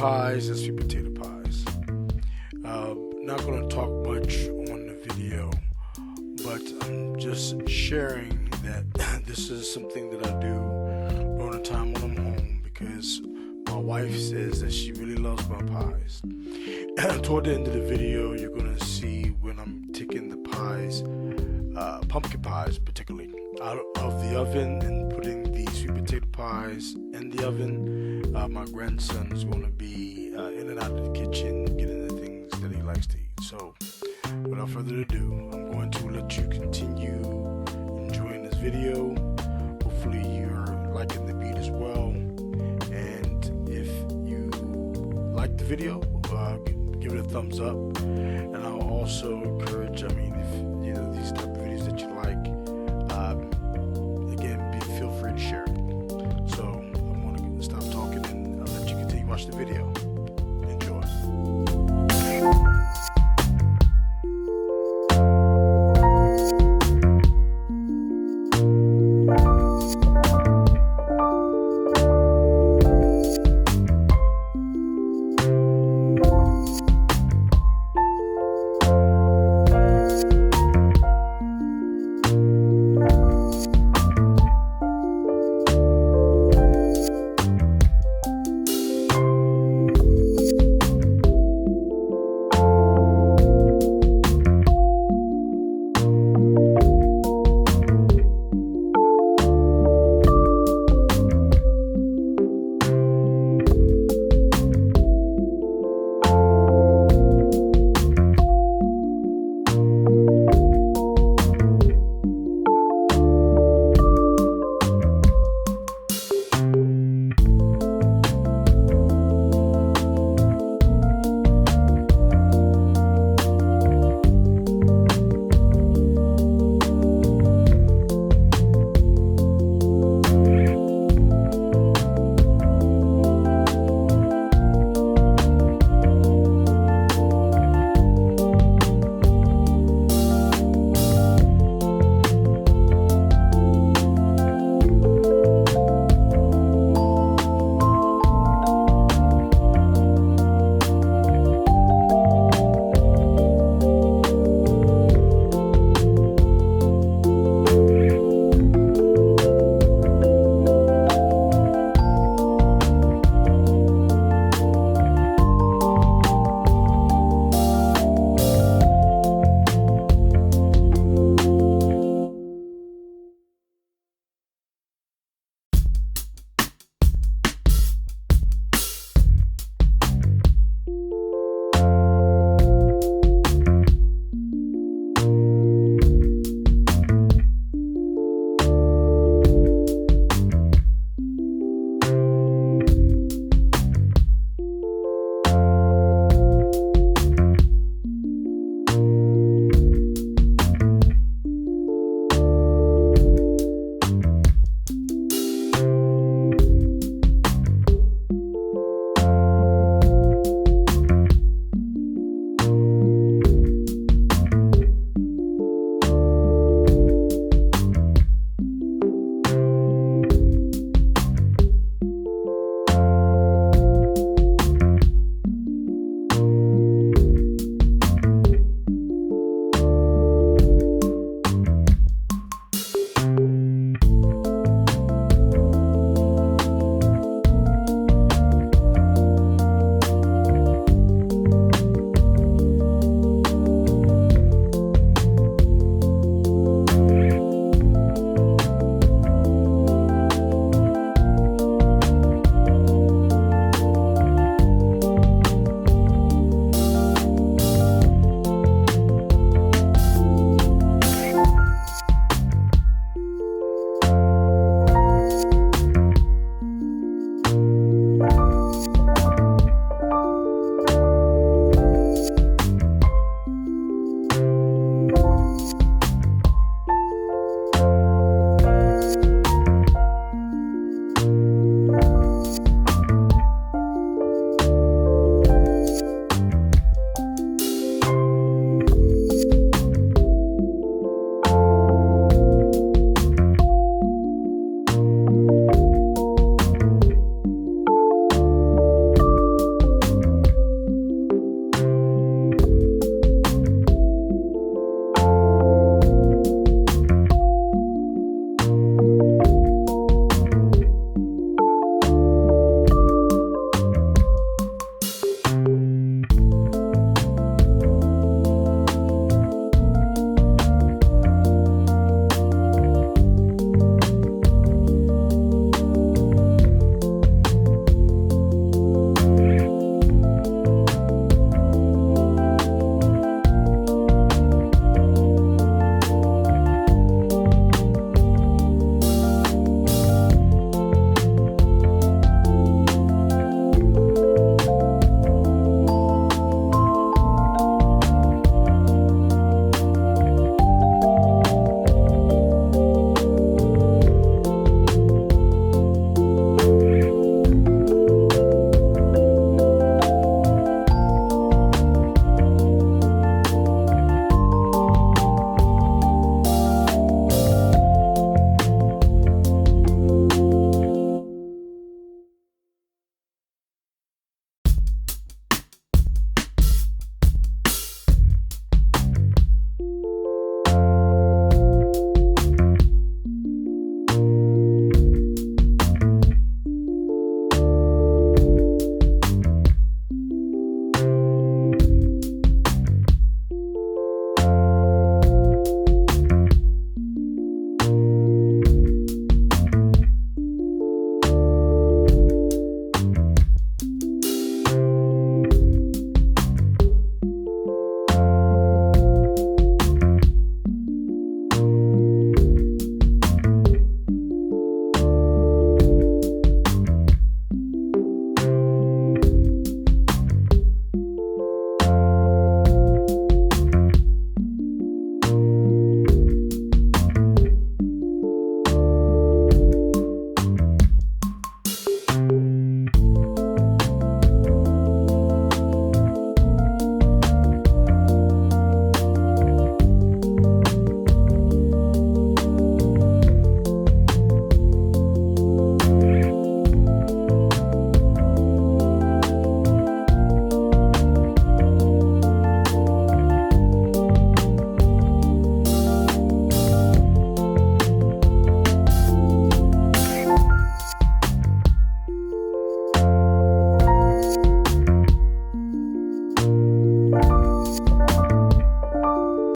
pies and sweet potato pies. Not going to talk much on the video, but I'm just sharing that this is something that I do during the time when I'm home, because my wife says that she really loves my pies. Toward the end of the video, you're going to see when I'm taking the pies, pumpkin pies particularly, out of the oven and putting the sweet potato pies in the oven. My grandson is going to be in and out of the kitchen getting the things that he likes to eat. So without further ado, I'm going to let you continue enjoying this video. Hopefully you're liking the beat as well, and if you like the video, give it a thumbs up. And I'll also encourage,